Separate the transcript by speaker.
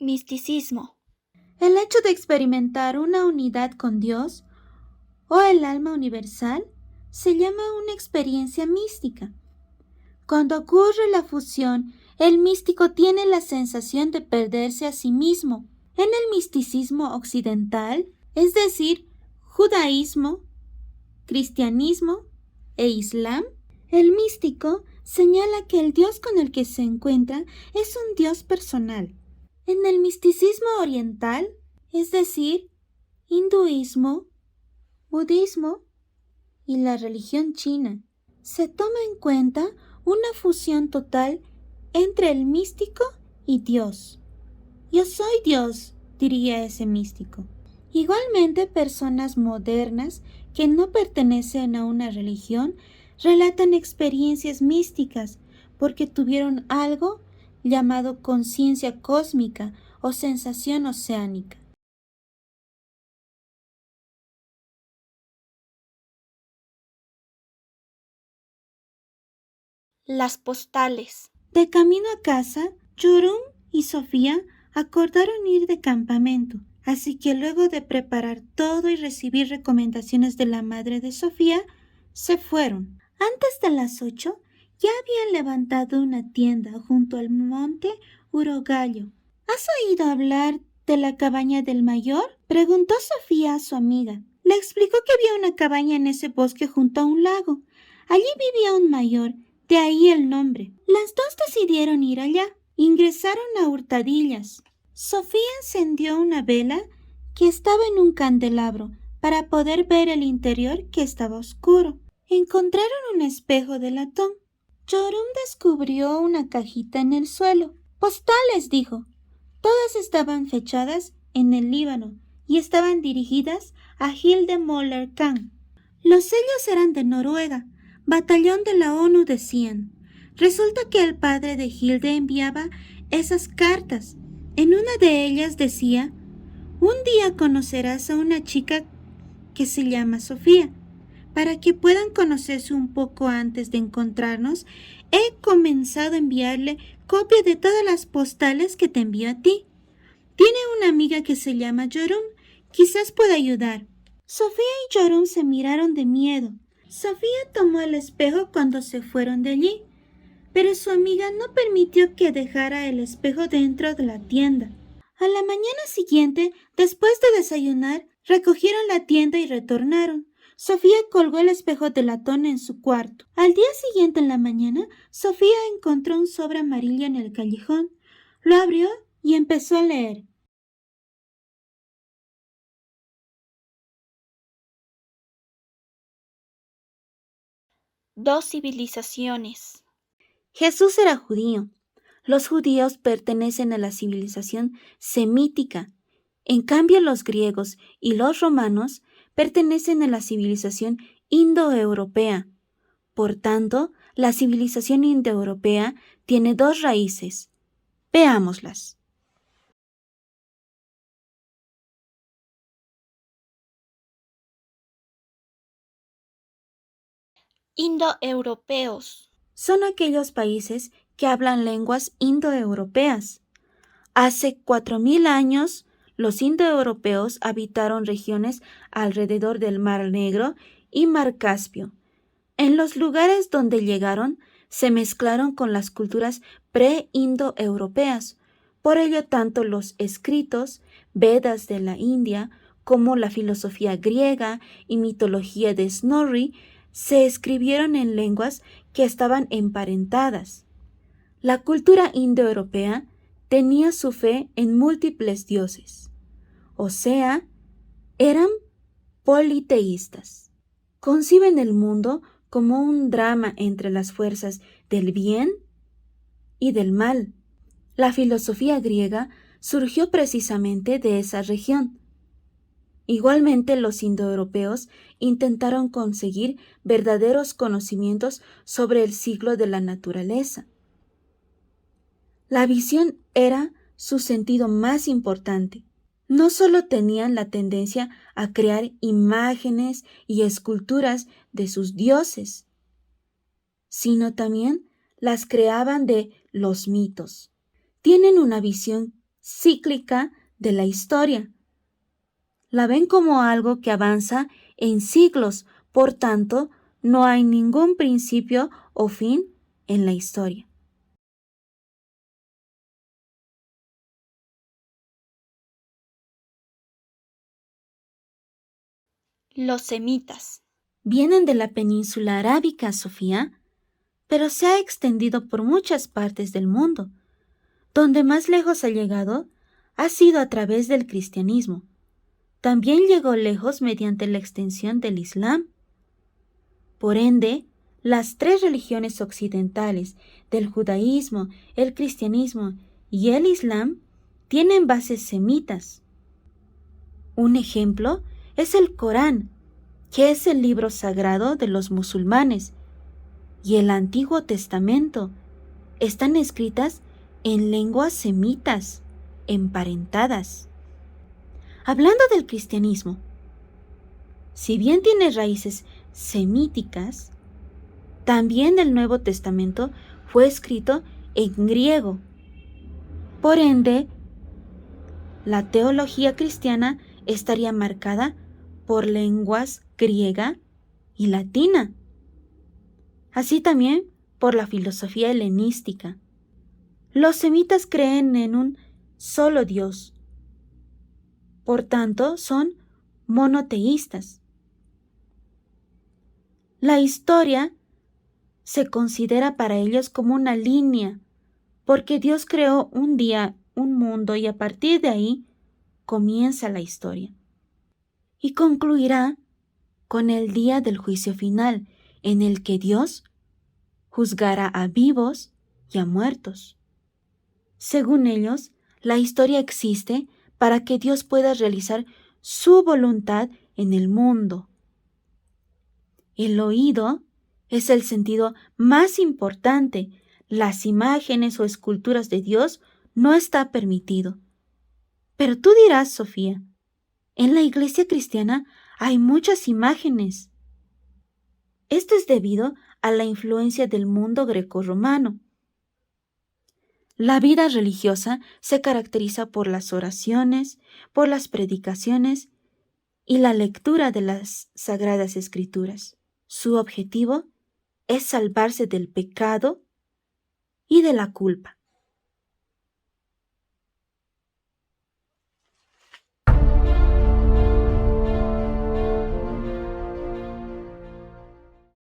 Speaker 1: Misticismo.
Speaker 2: El hecho de experimentar una unidad con Dios o el alma universal se llama una experiencia mística. Cuando ocurre la fusión, el místico tiene la sensación de perderse a sí mismo. En el misticismo occidental, es decir, judaísmo, cristianismo e islam, el místico señala que el Dios con el que se encuentra es un Dios personal. En el misticismo oriental, es decir, hinduismo, budismo y la religión china, se toma en cuenta una fusión total entre el místico y Dios. Yo soy Dios, diría ese místico. Igualmente, personas modernas que no pertenecen a una religión relatan experiencias místicas porque tuvieron algo llamado conciencia cósmica o sensación oceánica.
Speaker 1: Las postales.
Speaker 2: De camino a casa, Yorum y Sofía acordaron ir de campamento, así que luego de preparar todo y recibir recomendaciones de la madre de Sofía, se fueron. Antes de las 8, ya habían levantado una tienda junto al monte Urogallo. ¿Has oído hablar de la cabaña del mayor?, preguntó Sofía a su amiga. Le explicó que había una cabaña en ese bosque junto a un lago. Allí vivía un mayor, de ahí el nombre. Las dos decidieron ir allá. Ingresaron a hurtadillas. Sofía encendió una vela que estaba en un candelabro para poder ver el interior, que estaba oscuro. Encontraron un espejo de latón. Yorum descubrió una cajita en el suelo. Postales, dijo. Todas estaban fechadas en el Líbano y estaban dirigidas a Hilde Moller Kahn. Los sellos eran de Noruega, batallón de la ONU, decían. Resulta que el padre de Hilde enviaba esas cartas. En una de ellas decía: un día conocerás a una chica que se llama Sofía. Para que puedan conocerse un poco antes de encontrarnos, he comenzado a enviarle copia de todas las postales que te envío a ti. Tiene una amiga que se llama Yorum, quizás pueda ayudar. Sofía y Yorum se miraron de miedo. Sofía tomó el espejo cuando se fueron de allí, pero su amiga no permitió que dejara el espejo dentro de la tienda. A la mañana siguiente, después de desayunar, recogieron la tienda y retornaron. Sofía colgó el espejo de latón en su cuarto. Al día siguiente en la mañana, Sofía encontró un sobre amarillo en el callejón. Lo abrió y empezó a leer.
Speaker 1: Dos civilizaciones.
Speaker 2: Jesús era judío. Los judíos pertenecen a la civilización semítica. En cambio, los griegos y los romanos pertenecen a la civilización indoeuropea. Por tanto, la civilización indoeuropea tiene dos raíces. Veámoslas.
Speaker 1: Indoeuropeos.
Speaker 2: Son aquellos países que hablan lenguas indoeuropeas. Hace 4.000 años, los indoeuropeos habitaron regiones alrededor del Mar Negro y Mar Caspio. En los lugares donde llegaron, se mezclaron con las culturas pre-indoeuropeas. Por ello, tanto los escritos, Vedas de la India, como la filosofía griega y mitología de Snorri, se escribieron en lenguas que estaban emparentadas. La cultura indoeuropea tenía su fe en múltiples dioses, o sea, eran politeístas. Conciben el mundo como un drama entre las fuerzas del bien y del mal. La filosofía griega surgió precisamente de esa región. Igualmente, los indoeuropeos intentaron conseguir verdaderos conocimientos sobre el ciclo de la naturaleza. La visión era su sentido más importante. No solo tenían la tendencia a crear imágenes y esculturas de sus dioses, sino también las creaban de los mitos. Tienen una visión cíclica de la historia. La ven como algo que avanza en siglos, por tanto, no hay ningún principio o fin en la historia.
Speaker 1: Los semitas.
Speaker 2: Vienen de la península arábica, Sofía, pero se ha extendido por muchas partes del mundo. Donde más lejos ha llegado ha sido a través del cristianismo. También llegó lejos mediante la extensión del Islam. Por ende, las tres religiones occidentales del judaísmo, el cristianismo y el Islam tienen bases semitas. Un ejemplo es el Corán, que es el libro sagrado de los musulmanes, y el Antiguo Testamento. Están escritas en lenguas semitas, emparentadas. Hablando del cristianismo, si bien tiene raíces semíticas, también el Nuevo Testamento fue escrito en griego. Por ende, la teología cristiana estaría marcada por lenguas griega y latina, así también por la filosofía helenística. Los semitas creen en un solo Dios, por tanto son monoteístas. La historia se considera para ellos como una línea, porque Dios creó un día un mundo y a partir de ahí comienza la historia. Y concluirá con el día del juicio final, en el que Dios juzgará a vivos y a muertos. Según ellos, la historia existe para que Dios pueda realizar su voluntad en el mundo. El oído es el sentido más importante. Las imágenes o esculturas de Dios no está permitido. Pero tú dirás, Sofía, en la iglesia cristiana hay muchas imágenes. Esto es debido a la influencia del mundo grecorromano. La vida religiosa se caracteriza por las oraciones, por las predicaciones y la lectura de las Sagradas Escrituras. Su objetivo es salvarse del pecado y de la culpa.